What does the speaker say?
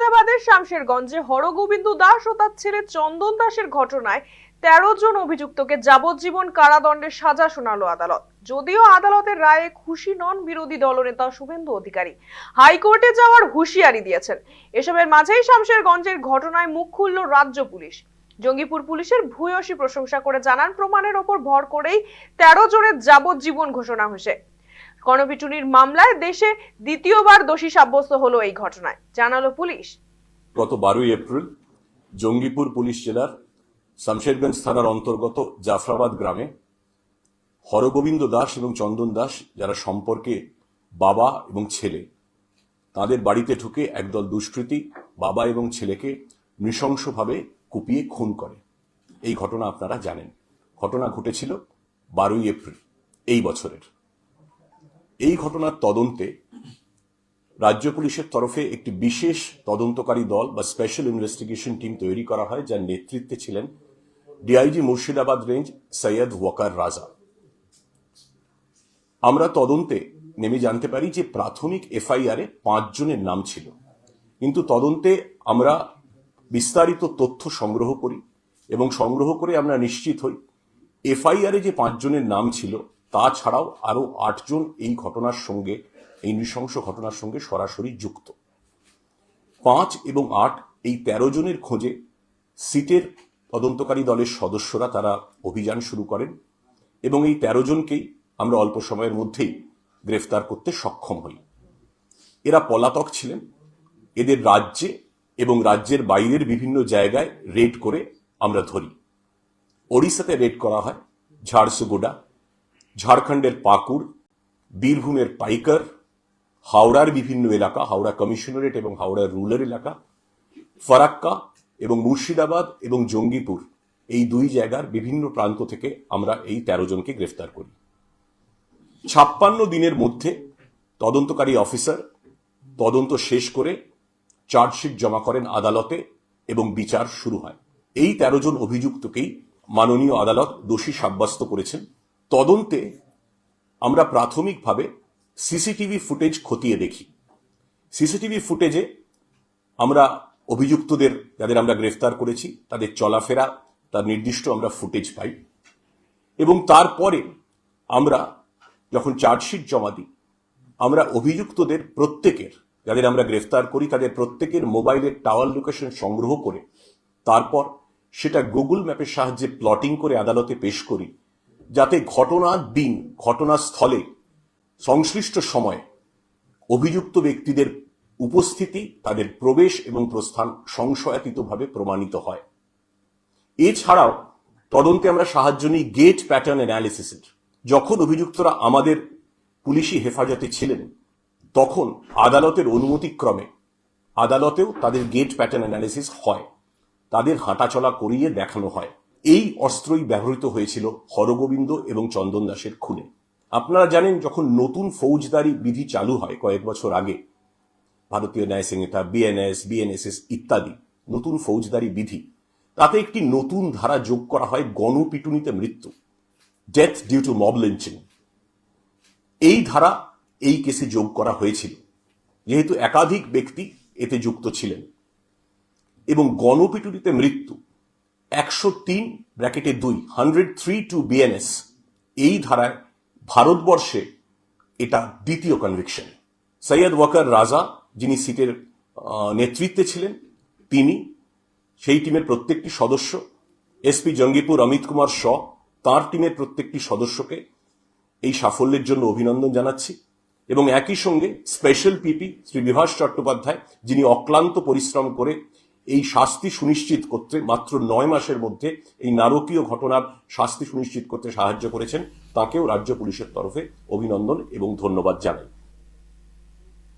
মুর্শিদাবাদের শামশেরগঞ্জে হরগোবিন্দ দাস ও তার ছেলে চন্দন দাসের ঘটনায় 13 জন অভিযুক্তকে যাবজ্জীবন কারাদণ্ডের সাজা শোনালো আদালত। যদিও আদালতের রায়ে খুশি নন বিরোধী দলনেতা শুভেন্দু অধিকারী, হাইকোর্টে যাওয়ার হুঁশিয়ারি দিয়েছেন। এসবের মাঝেই শামশেরগঞ্জের ঘটনায় মুখ খুলল রাজ্য পুলিশ। জঙ্গিপুর পুলিশের ভূয়সী প্রশংসা করে জানান, প্রমাণের ওপর ভর করেই 13 জনের যাবজ্জীবন ঘোষণা হয়েছে। গণপিটুনির মামলায় দেশে দ্বিতীয়বার দোষী সাব্যস্ত হলো এই ঘটনায়, জানালো পুলিশ। গত 12 এপ্রিল জঙ্গিপুর পুলিশ জেলার শামশেরগঞ্জ থানার অন্তর্গত জাফরাবাদ গ্রামে হরগোবিন্দ দাস এবং চন্দন দাস, যারা সম্পর্কে বাবা এবং ছেলে, তাদের বাড়িতে ঢুকে একদল দুষ্কৃতী বাবা এবং ছেলেকে নৃশংসভাবে কুপিয়ে খুন করে। এই ঘটনা আপনারা জানেন। ঘটনা ঘটেছিল 12 এপ্রিল এই বছরের। এই ঘটনার তদন্তে রাজ্য পুলিশের তরফে একটি বিশেষ তদন্তকারী দল বা স্পেশাল ইনভেস্টিগেশন টিম তৈরি করা হয়, যার নেতৃত্বে ছিলেন ডিআইজি মুর্শিদাবাদ রেঞ্জ সৈয়দ ওয়াকার রাজা। আমরা তদন্তে নেমে জানতে পারি যে প্রাথমিক এফআইআরে 5 জনের নাম ছিল, কিন্তু তদন্তে আমরা বিস্তারিত তথ্য সংগ্রহ করি এবং সংগ্রহ করে আমরা নিশ্চিত হই এফআইআরে যে 5 জনের নাম ছিল তাছাড়াও আরো 8 জন এই ঘটনার সঙ্গে, এই নৃশংস ঘটনার সঙ্গে সরাসরি যুক্ত। 5 এবং 8 এই 13 জনের খোঁজে সিটের তদন্তকারী দলের সদস্যরা তারা অভিযান শুরু করেন এবং এই 13 জনকেই আমরা অল্প সময়ের মধ্যেই গ্রেফতার করতে সক্ষম হই। এরা পলাতক ছিলেন। এদের রাজ্যে এবং রাজ্যের বাইরের বিভিন্ন জায়গায় রেড করে আমরা ধরি। ওড়িশাতে রেড করা হয় ঝাড়সুগুড়া, ঝাড়খণ্ডের পাকুড়, বীরভূমের পাইকার, হাওড়ার বিভিন্ন এলাকা, হাওড়া কমিশনারেট এবং হাওড়া রুরাল এলাকা, ফারাক্কা এবং মুর্শিদাবাদ এবং জঙ্গিপুর, এই 2 জায়গার বিভিন্ন প্রান্ত থেকে আমরা এই 13 জনকে গ্রেফতার করি। 56 দিনের মধ্যে তদন্তকারী অফিসার তদন্ত শেষ করে চার্জশিট জমা করেন আদালতে এবং বিচার শুরু হয়। এই 13 জন অভিযুক্তকেই মাননীয় আদালত দোষী সাব্যস্ত করেছেন। তদন্তে আমরা প্রাথমিকভাবে সিসিটিভি ফুটেজ খতিয়ে দেখি। সিসিটিভি ফুটেজে আমরা অভিযুক্তদের, যাদের আমরা গ্রেফতার করেছি, তাদের চলাফেরা তার নির্দিষ্ট আমরা ফুটেজ পাই এবং তারপরে আমরা যখন চার্জশিট জমা দিই, আমরা অভিযুক্তদের প্রত্যেকের, যাদের আমরা গ্রেফতার করি, তাদের প্রত্যেকের মোবাইলের টাওয়ার লোকেশন সংগ্রহ করে তারপর সেটা গুগল ম্যাপের সাহায্যে প্লটিং করে আদালতে পেশ করি, যাতে ঘটনার দিন, ঘটনাস্থলে সংশ্লিষ্ট সময়ে অভিযুক্ত ব্যক্তিদের উপস্থিতি, তাদের প্রবেশ এবং প্রস্থান সংশয়াতীতভাবে প্রমাণিত হয়। এছাড়াও তদন্তে আমরা সাহায্য নিই গেট প্যাটার্ন অ্যানালিসিসের। যখন অভিযুক্তরা আমাদের পুলিশি হেফাজতে ছিলেন তখন আদালতের অনুমতিক্রমে আদালতেও তাদের গেট প্যাটার্ন অ্যানালিসিস হয়, তাদের হাঁটাচলা করিয়ে দেখানো হয়। এই অস্ত্রই ব্যবহৃত হয়েছিল হরগোবিন্দ এবং চন্দন দাসের খুনে। আপনারা জানেন, যখন নতুন ফৌজদারি বিধি চালু হয় কয়েক বছর আগে, ভারতীয় ন্যায় সংহিতা, বিএনএস, বিএনএসএস ইত্যাদি নতুন ফৌজদারি বিধি, তাতে একটি নতুন ধারা যোগ করা হয় গণপিটুনিতে মৃত্যু, death due to mob lynching. এই ধারা এই কেসে যোগ করা হয়েছিল যেহেতু একাধিক ব্যক্তি এতে যুক্ত ছিলেন এবং গণপিটুনিতে মৃত্যু 103(2) 103 বিএনএস, এই ধারায় ভারতবর্ষে এটা দ্বিতীয় কনভিকশন। সৈয়দ ওয়াকার রাজা, যিনি সিটের নেতৃত্বে ছিলেন, তিনি, সেই টিমের প্রত্যেকটি সদস্য, এসপি জঙ্গিপুর অমিত কুমার শ, তাঁর টিমের প্রত্যেকটি সদস্যকে এই সাফল্যের জন্য অভিনন্দন জানাচ্ছি এবং একই সঙ্গে স্পেশাল পিপি শ্রী বিভাস চট্টোপাধ্যায়, যিনি অক্লান্ত পরিশ্রম করে এই শাস্তি সুনিশ্চিত করতে মাত্র 9 মাসের মধ্যে এই নারকীয় ঘটনার শাস্তি সুনিশ্চিত করতে সাহায্য করেছেন, তাকেও রাজ্য পুলিশের তরফে অভিনন্দন এবং ধন্যবাদ জানাই।